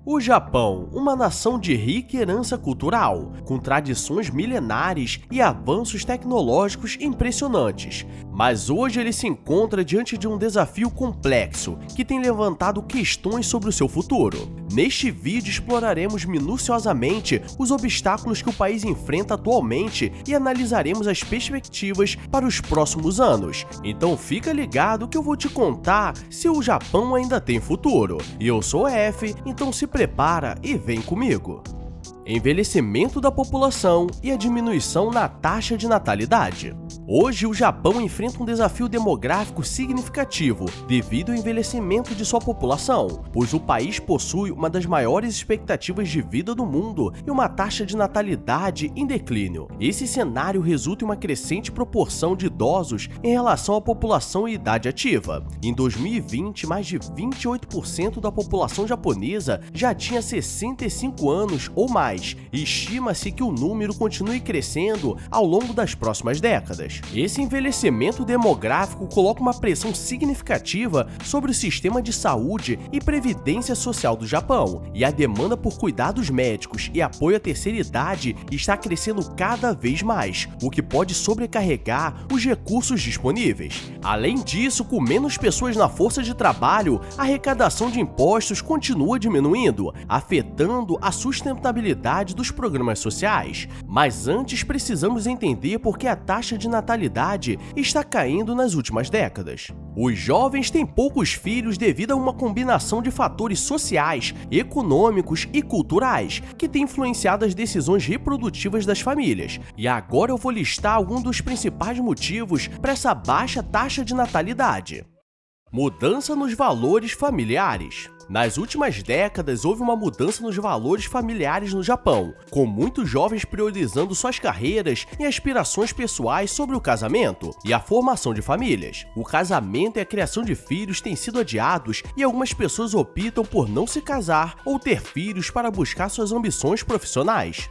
O Japão, uma nação de rica herança cultural, com tradições milenares e avanços tecnológicos impressionantes. Mas hoje ele se encontra diante de um desafio complexo, que tem levantado questões sobre o seu futuro. Neste vídeo exploraremos minuciosamente os obstáculos que o país enfrenta atualmente e analisaremos as perspectivas para os próximos anos. Então fica ligado que eu vou te contar se o Japão ainda tem futuro. E eu sou o F, então se prepara e vem comigo. Envelhecimento da população e a diminuição na taxa de natalidade. Hoje, o Japão enfrenta um desafio demográfico significativo devido ao envelhecimento de sua população, pois o país possui uma das maiores expectativas de vida do mundo e uma taxa de natalidade em declínio. Esse cenário resulta em uma crescente proporção de idosos em relação à população em idade ativa. Em 2020, mais de 28% da população japonesa já tinha 65 anos ou mais, e estima-se que o número continue crescendo ao longo das próximas décadas. Esse envelhecimento demográfico coloca uma pressão significativa sobre o sistema de saúde e previdência social do Japão, e a demanda por cuidados médicos e apoio à terceira idade está crescendo cada vez mais, o que pode sobrecarregar os recursos disponíveis. Além disso, com menos pessoas na força de trabalho, a arrecadação de impostos continua diminuindo, afetando a sustentabilidade dos programas sociais. Mas antes precisamos entender por que a taxa de natalidade está caindo nas últimas décadas. Os jovens têm poucos filhos devido a uma combinação de fatores sociais, econômicos e culturais que têm influenciado as decisões reprodutivas das famílias. E agora eu vou listar alguns dos principais motivos para essa baixa taxa de natalidade. Mudança nos valores familiares. Nas últimas décadas, houve uma mudança nos valores familiares no Japão, com muitos jovens priorizando suas carreiras e aspirações pessoais sobre o casamento e a formação de famílias. O casamento e a criação de filhos têm sido adiados e algumas pessoas optam por não se casar ou ter filhos para buscar suas ambições profissionais.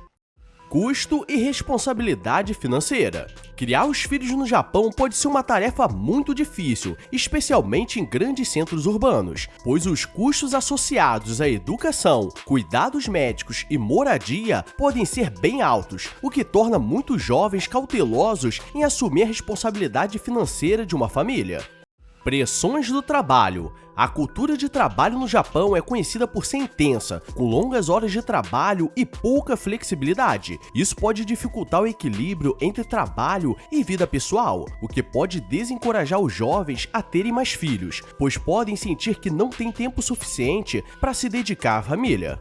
Custo e responsabilidade financeira. Criar os filhos no Japão pode ser uma tarefa muito difícil, especialmente em grandes centros urbanos, pois os custos associados à educação, cuidados médicos e moradia podem ser bem altos, o que torna muitos jovens cautelosos em assumir a responsabilidade financeira de uma família. Pressões do trabalho. A cultura de trabalho no Japão é conhecida por ser intensa, com longas horas de trabalho e pouca flexibilidade. Isso pode dificultar o equilíbrio entre trabalho e vida pessoal, o que pode desencorajar os jovens a terem mais filhos, pois podem sentir que não têm tempo suficiente para se dedicar à família.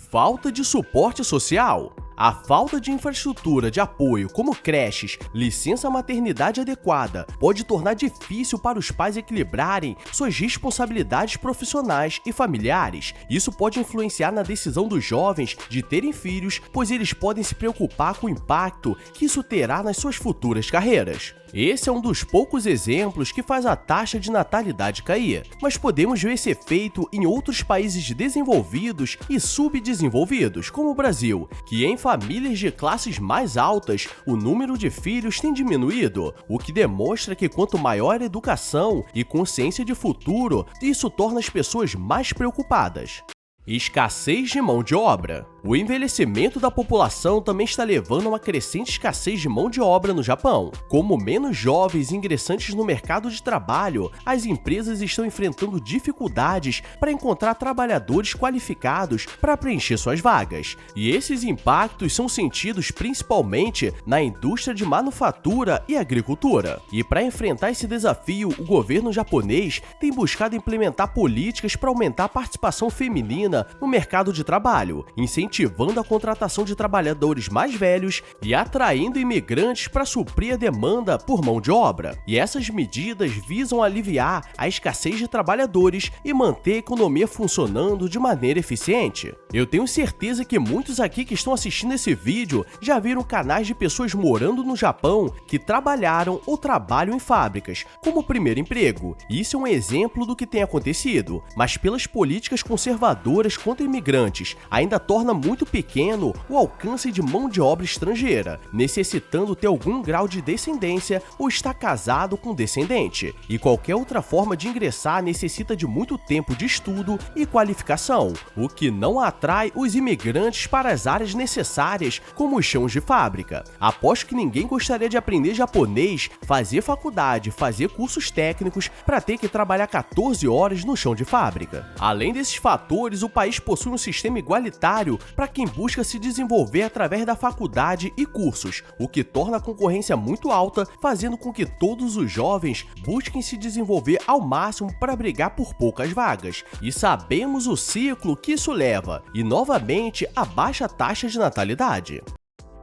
Falta de suporte social. A falta de infraestrutura de apoio, como creches, licença maternidade adequada, pode tornar difícil para os pais equilibrarem suas responsabilidades profissionais e familiares. Isso pode influenciar na decisão dos jovens de terem filhos, pois eles podem se preocupar com o impacto que isso terá nas suas futuras carreiras. Esse é um dos poucos exemplos que faz a taxa de natalidade cair, mas podemos ver esse efeito em outros países desenvolvidos e subdesenvolvidos, como o Brasil, que em famílias de classes mais altas, o número de filhos tem diminuído, o que demonstra que quanto maior a educação e consciência de futuro, isso torna as pessoas mais preocupadas. Escassez de mão de obra. O envelhecimento da população também está levando a uma crescente escassez de mão de obra no Japão. Como menos jovens ingressantes no mercado de trabalho, as empresas estão enfrentando dificuldades para encontrar trabalhadores qualificados para preencher suas vagas. E esses impactos são sentidos principalmente na indústria de manufatura e agricultura. E para enfrentar esse desafio, o governo japonês tem buscado implementar políticas para aumentar a participação feminina no mercado de trabalho, incentivando a contratação de trabalhadores mais velhos e atraindo imigrantes para suprir a demanda por mão de obra. E essas medidas visam aliviar a escassez de trabalhadores e manter a economia funcionando de maneira eficiente. Eu tenho certeza que muitos aqui que estão assistindo esse vídeo já viram canais de pessoas morando no Japão que trabalharam ou trabalham em fábricas como primeiro emprego. Isso é um exemplo do que tem acontecido, mas pelas políticas conservadoras trabalhadoras quanto imigrantes, ainda torna muito pequeno o alcance de mão de obra estrangeira, necessitando ter algum grau de descendência ou estar casado com descendente, e qualquer outra forma de ingressar necessita de muito tempo de estudo e qualificação, o que não atrai os imigrantes para as áreas necessárias, como os chãos de fábrica. Aposto que ninguém gostaria de aprender japonês, fazer faculdade, fazer cursos técnicos para ter que trabalhar 14 horas no chão de fábrica. Além desses fatores, o país possui um sistema igualitário para quem busca se desenvolver através da faculdade e cursos, o que torna a concorrência muito alta, fazendo com que todos os jovens busquem se desenvolver ao máximo para brigar por poucas vagas. E sabemos o ciclo que isso leva, e novamente a baixa taxa de natalidade.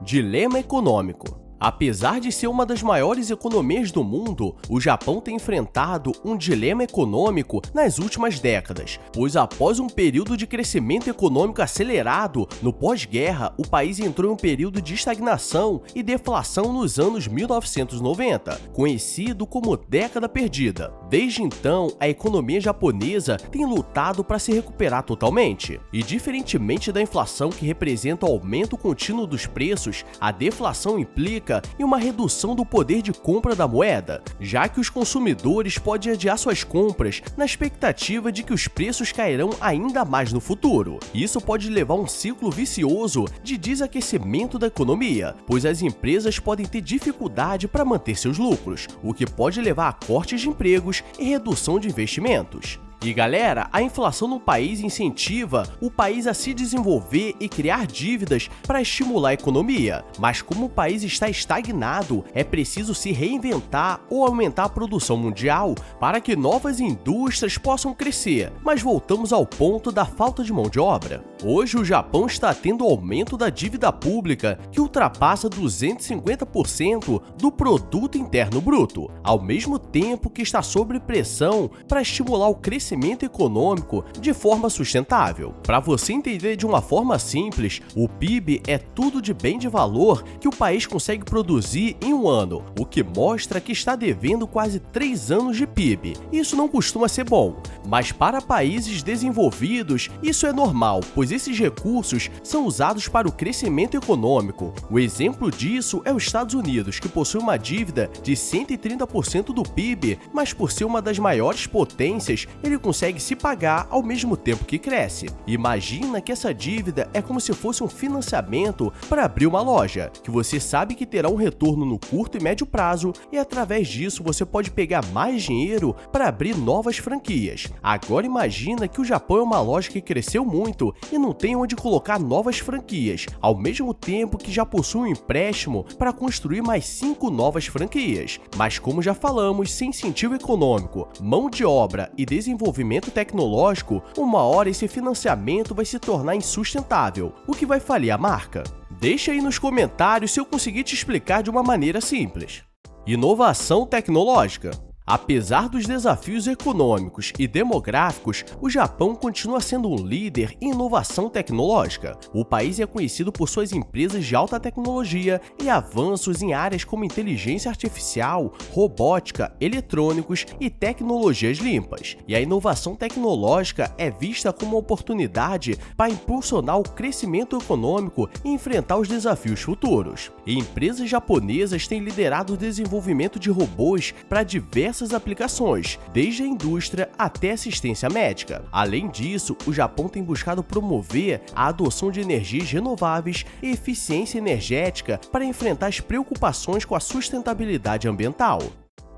Dilema econômico. Apesar de ser uma das maiores economias do mundo, o Japão tem enfrentado um dilema econômico nas últimas décadas, pois após um período de crescimento econômico acelerado, no pós-guerra, o país entrou em um período de estagnação e deflação nos anos 1990, conhecido como década perdida. Desde então, a economia japonesa tem lutado para se recuperar totalmente, e diferentemente da inflação, que representa o aumento contínuo dos preços, a deflação implica em uma redução do poder de compra da moeda, já que os consumidores podem adiar suas compras na expectativa de que os preços cairão ainda mais no futuro. Isso pode levar a um ciclo vicioso de desaquecimento da economia, pois as empresas podem ter dificuldade para manter seus lucros, o que pode levar a cortes de empregos e redução de investimentos. E galera, a inflação no país incentiva o país a se desenvolver e criar dívidas para estimular a economia, mas como o país está estagnado, é preciso se reinventar ou aumentar a produção mundial para que novas indústrias possam crescer. Mas voltamos ao ponto da falta de mão de obra. Hoje o Japão está tendo aumento da dívida pública que ultrapassa 250% do produto interno bruto, ao mesmo tempo que está sob pressão para estimular o crescimento econômico de forma sustentável. Para você entender de uma forma simples, o PIB é tudo de bem de valor que o país consegue produzir em um ano, o que mostra que está devendo quase 3 anos de PIB. Isso não costuma ser bom, mas para países desenvolvidos isso é normal, pois esses recursos são usados para o crescimento econômico. O exemplo disso é os Estados Unidos, que possui uma dívida de 130% do PIB, mas por ser uma das maiores potências, ele consegue se pagar ao mesmo tempo que cresce. Imagina que essa dívida é como se fosse um financiamento para abrir uma loja, que você sabe que terá um retorno no curto e médio prazo, e através disso você pode pegar mais dinheiro para abrir novas franquias. Agora imagina que o Japão é uma loja que cresceu muito e não tem onde colocar novas franquias, ao mesmo tempo que já possui um empréstimo para construir mais 5 novas franquias. Mas como já falamos, sem incentivo econômico, mão de obra e desenvolvimento tecnológico, uma hora esse financiamento vai se tornar insustentável, o que vai falir a marca. Deixa aí nos comentários se eu conseguir te explicar de uma maneira simples. Inovação tecnológica. Apesar dos desafios econômicos e demográficos, o Japão continua sendo um líder em inovação tecnológica. O país é conhecido por suas empresas de alta tecnologia e avanços em áreas como inteligência artificial, robótica, eletrônicos e tecnologias limpas. E a inovação tecnológica é vista como uma oportunidade para impulsionar o crescimento econômico e enfrentar os desafios futuros. E empresas japonesas têm liderado o desenvolvimento de robôs para diversas aplicações, desde a indústria até assistência médica. Além disso, o Japão tem buscado promover a adoção de energias renováveis e eficiência energética para enfrentar as preocupações com a sustentabilidade ambiental.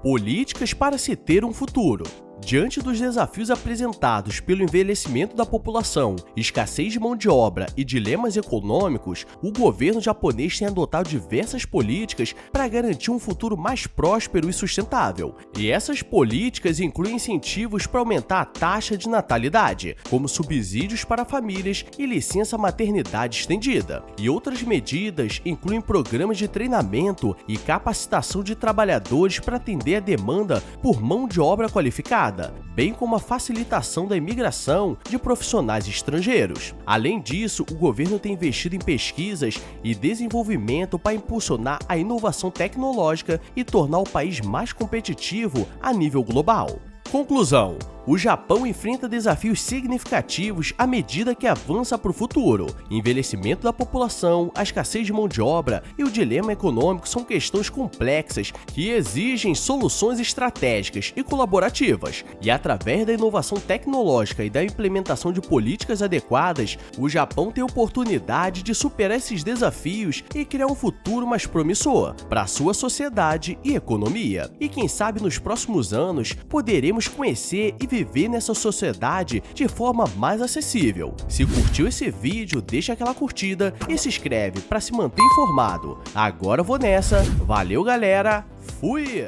Políticas para se ter um futuro. Diante dos desafios apresentados pelo envelhecimento da população, escassez de mão de obra e dilemas econômicos, o governo japonês tem adotado diversas políticas para garantir um futuro mais próspero e sustentável. E essas políticas incluem incentivos para aumentar a taxa de natalidade, como subsídios para famílias e licença maternidade estendida. E outras medidas incluem programas de treinamento e capacitação de trabalhadores para atender a demanda por mão de obra qualificada, bem como a facilitação da imigração de profissionais estrangeiros. Além disso, o governo tem investido em pesquisas e desenvolvimento para impulsionar a inovação tecnológica e tornar o país mais competitivo a nível global. Conclusão: O Japão enfrenta desafios significativos à medida que avança para o futuro. Envelhecimento da população, a escassez de mão de obra e o dilema econômico são questões complexas que exigem soluções estratégicas e colaborativas. E através da inovação tecnológica e da implementação de políticas adequadas, o Japão tem a oportunidade de superar esses desafios e criar um futuro mais promissor para sua sociedade e economia. E quem sabe nos próximos anos poderemos conhecer e viver nessa sociedade de forma mais acessível. Se curtiu esse vídeo, deixa aquela curtida e se inscreve para se manter informado. Agora eu vou nessa. Valeu, galera. Fui!